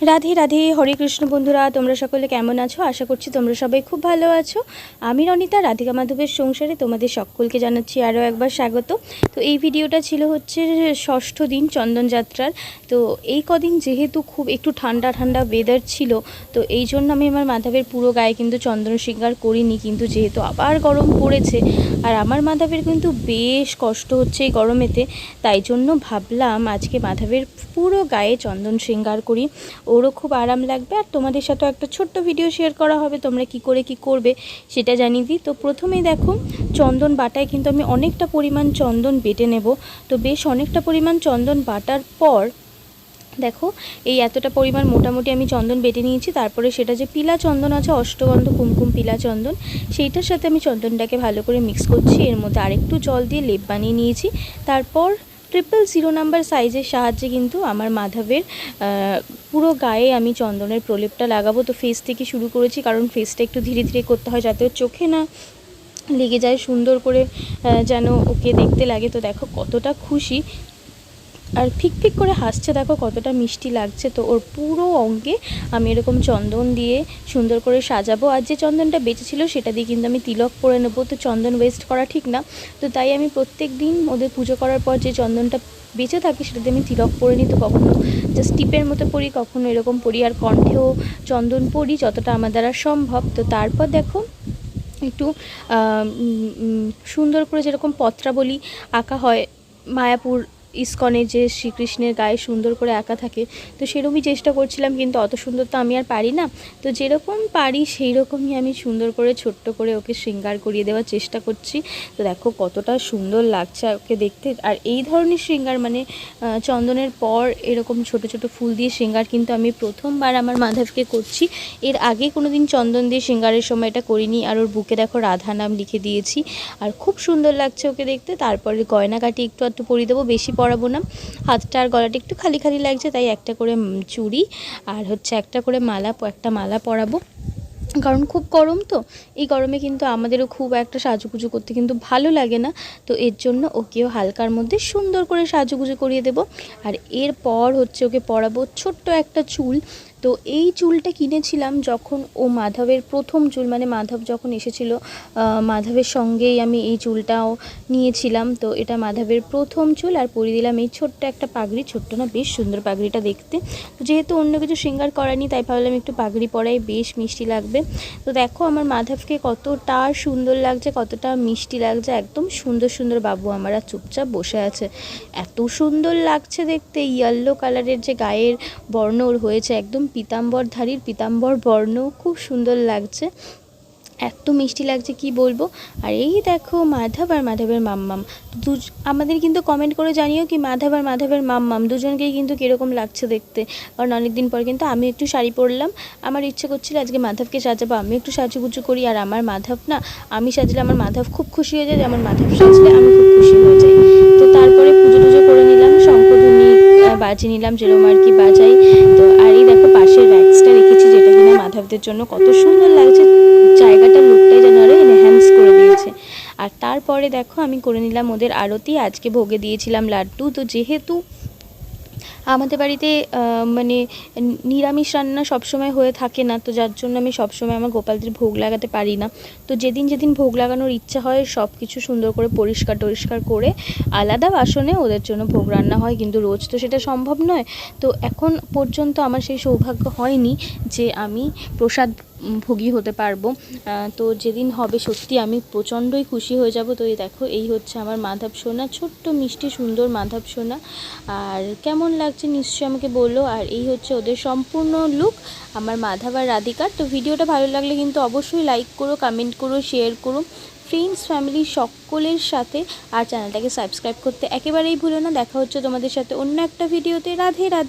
রাধে রাধে, হরে কৃষ্ণ বন্ধুরা, তোমরা সকলে কেমন আছো? আশা করছি তোমরা সবাই খুব ভালো আছো। আমি রনিতা, রাধিকা মাধবের সংসারে তোমাদের সকলকে জানাচ্ছি আরও একবার স্বাগত। তো এই ভিডিওটা ছিল হচ্ছে ষষ্ঠ দিন চন্দন যাত্রার। তো এই কদিন যেহেতু খুব একটু ঠান্ডা ঠান্ডা ওয়েদার ছিল, তো এই জন্য আমি আমার মাধবের পুরো গায়ে কিন্তু চন্দন শৃঙ্গার করিনি। কিন্তু যেহেতু আবার গরম পড়েছে আর আমার মাধবের কিন্তু বেশ কষ্ট হচ্ছে এই গরমেতে, তাই জন্য ভাবলাম আজকে মাধবের পুরো গায়ে চন্দন শৃঙ্গার করি, ওরও খুব আরাম লাগবে। আর তোমাদের সাথেও একটা ছোট্ট ভিডিও শেয়ার করা হবে, তোমরা কি করে কি করবে সেটা জানিয়ে দিই। তো প্রথমেই দেখো, চন্দন বাটায় কিন্তু আমি অনেকটা পরিমাণ চন্দন বেটে নেব। তো বেশ অনেকটা পরিমাণ চন্দন বাটার পর দেখো, এই এতটা পরিমাণ মোটামুটি আমি চন্দন বেটে নিয়েছি। তারপরে সেটা যে পিলা চন্দন আছে, অষ্টগন্ধ কুমকুম পিলা চন্দন, সেইটার সাথে আমি চন্দনটাকে ভালো করে মিক্স করছি। এর মধ্যে আরেকটু জল দিয়ে লেপ বানিয়ে নিয়েছি। তারপর 000 নাম্বার সাইজের সাহায্যে কিন্তু আমার মাধবের পুরো গায়ে আমি চন্দনের প্রলেপটা লাগাবো। তো ফেস থেকে শুরু করেছি, কারণ ফেসটা একটু ধীরে ধীরে করতে হয় যাতে চোখে না লেগে যায়, সুন্দর করে যেন ওকে দেখতে লাগে। তো দেখো কতটা খুশি আর ফিক করে হাসছে, দেখো কতটা মিষ্টি লাগছে। তো ওর পুরো অঙ্গে আমি এরকম চন্দন দিয়ে সুন্দর করে সাজাবো। আর যে চন্দনটা বেঁচেছিল সেটা দিয়ে কিন্তু আমি তিলক পরে নেবো। তো চন্দন ওয়েস্ট করা ঠিক না, তো তাই আমি প্রত্যেক দিন ওদের পুজো করার পর যে চন্দনটা বেঁচে থাকে সেটা দিয়ে আমি তিলক পরে নিই। তো কখনো জাস্ট টিপের মতো পরি, কখনো এরকম পরি, আর কণ্ঠেও চন্দন পরি যতটা আমার দ্বারা সম্ভব। তো তারপর দেখো একটু সুন্দর করে যেরকম পত্রাবলী আঁকা হয় মায়াপুর ইস্কনে, যে শ্রীকৃষ্ণের গায়ে সুন্দর করে আঁকা থাকে, তো সেরকমই চেষ্টা করছিলাম। কিন্তু অত সুন্দর তো আমি আর পারি না, তো যেরকম পারি সেই রকমই আমি সুন্দর করে ছোট্ট করে ওকে শৃঙ্গার করিয়ে দেওয়ার চেষ্টা করছি। তো দেখো কতটা সুন্দর লাগছে ওকে দেখতে। আর এই ধরনের শৃঙ্গার মানে চন্দনের পর এরকম ছোট ছোট ফুল দিয়ে শৃঙ্গার কিন্তু আমি প্রথমবার আমার মাধবকে করছি। এর আগে কোনো দিন চন্দন দিয়ে শৃঙ্গারের সময় এটা করিনি। আর ওর বুকে দেখো রাধা নাম লিখে দিয়েছি, আর খুব সুন্দর লাগছে ওকে দেখতে। তারপরে গয়নাকাটি একটু একটু পরিয়ে দেবো, বেশি পরাবো না। হাতটা আর গলাটা একটু খালি খালি লাগছে, তাই একটা করে চুড়ি আর হচ্ছে একটা করে একটা মালা পরাবো, কারণ খুব গরম। তো এই গরমে কিন্তু আমাদেরও খুব একটা সাজুগুজু করতে কিন্তু ভালো লাগে না। তো এর জন্য ওকেও হালকার মধ্যে সুন্দর করে সাজুগুজু করিয়ে দেব। আর এরপর হচ্ছে ওকে পরাবো ছোট্ট একটা চুল। তো এই চুলটা কিনেছিলাম যখন ও মাধবের প্রথম চুল, মানে মাধব যখন এসেছিল মাধবের সঙ্গেই আমি এই চুলটাও নিয়েছিলাম। তো এটা মাধবের প্রথম চুল। আর পরিয়ে দিলাম এই ছোট্ট একটা পাগড়ি, ছোট্ট না বেশ সুন্দর পাগড়িটা দেখতে। তো যেহেতু অন্য কিছু শৃঙ্গার করানি, তাই ভাবলাম একটু পাগড়ি পরাই, বেশ মিষ্টি লাগবে। তো দেখো আমার মাধবকে কতটা সুন্দর লাগছে, কতটা মিষ্টি লাগছে। একদম সুন্দর সুন্দর বাবু আমার আর চুপচাপ বসে আছে, এত সুন্দর লাগছে দেখতে। ইয়েলো কালারের যে গায়ের বর্ণ ওর হয়েছে, একদম পীতাম্বরধারীর পীতাম্বর বর্ণ, খুব সুন্দর লাগছে, এত মিষ্টি লাগছে কি বলবো। আর এই দেখো মাধব আর মাধবের মাম্মাম, আমাদের কিন্তু কমেন্ট করে জানিও কি মাধব আর মাধবের মাম্মাম দুজনকেই কিন্তু কীরকম লাগছে দেখতে। কারণ অনেকদিন পর কিন্তু আমি একটু শাড়ি পরলাম, আমার ইচ্ছে করছিল আজকে মাধবকে সাজাবো, আমি একটু সাজুগুজু করি। আর আমার মাধব না, আমি সাজলে আমার মাধব খুব খুশি হয়ে যায়, আমার মাধব সাজলে আমি খুব খুশি হয়ে যাই। তো তারপরে পুজো টুজো করে নিলাম, শঙ্খধ্বনি বাজিয়ে নিলাম যেরকম আর কি বাজাই। তো আর এই দেখো পাশের র্যাক্সটা রেখেছি, যেটা কিনা মাধবদের জন্য কত সুন্দর লাগছে, জায়গাটার লুকটাই যেন আরও এনহ্যান্স করে দিয়েছে। আর তারপরে দেখো আমি করে নিলাম ওদের আরতি, আজকে ভোগে দিয়েছিলাম লাড্ডু। তো যেহেতু আমাদের বাড়িতে মানে নিরামিষ রান্না সবসময় হয়ে থাকে না, তো যার জন্য আমি সবসময় আমার গোপালদের ভোগ লাগাতে পারি না। তো যেদিন যেদিন ভোগ লাগানোর ইচ্ছা হয় সব কিছু সুন্দর করে পরিষ্কার করে আলাদা বাসনে ওদের জন্য ভোগ রান্না হয়, কিন্তু রোজ তো সেটা সম্ভব নয়। তো এখন পর্যন্ত আমার সেই সৌভাগ্য হয়নি যে আমি প্রসাদ ভোগী হতে পারবো। তো যেদিন হবে সত্যি আমি প্রচণ্ডই খুশি হয়ে যাব। তো এই দেখো এই হচ্ছে আমার মাধব সোনা, ছোট্ট মিষ্টি সুন্দর মাধব সোনা। আর কেমন লাগছে নিশ্চয়ই আমাকে বললো। আর এই হচ্ছে ওদের সম্পূর্ণ লুক, আমার মাধব আর রাধিকার। তো ভিডিওটা ভালো লাগলে কিন্তু অবশ্যই লাইক করো, কমেন্ট করো, শেয়ার করো ফ্রেন্ডস ফ্যামিলি সকলের সাথে। আর চ্যানেলটাকে সাবস্ক্রাইব করতে একেবারেই ভুলো না। দেখা হচ্ছে তোমাদের সাথে অন্য একটা ভিডিওতে। রাধে রাধে।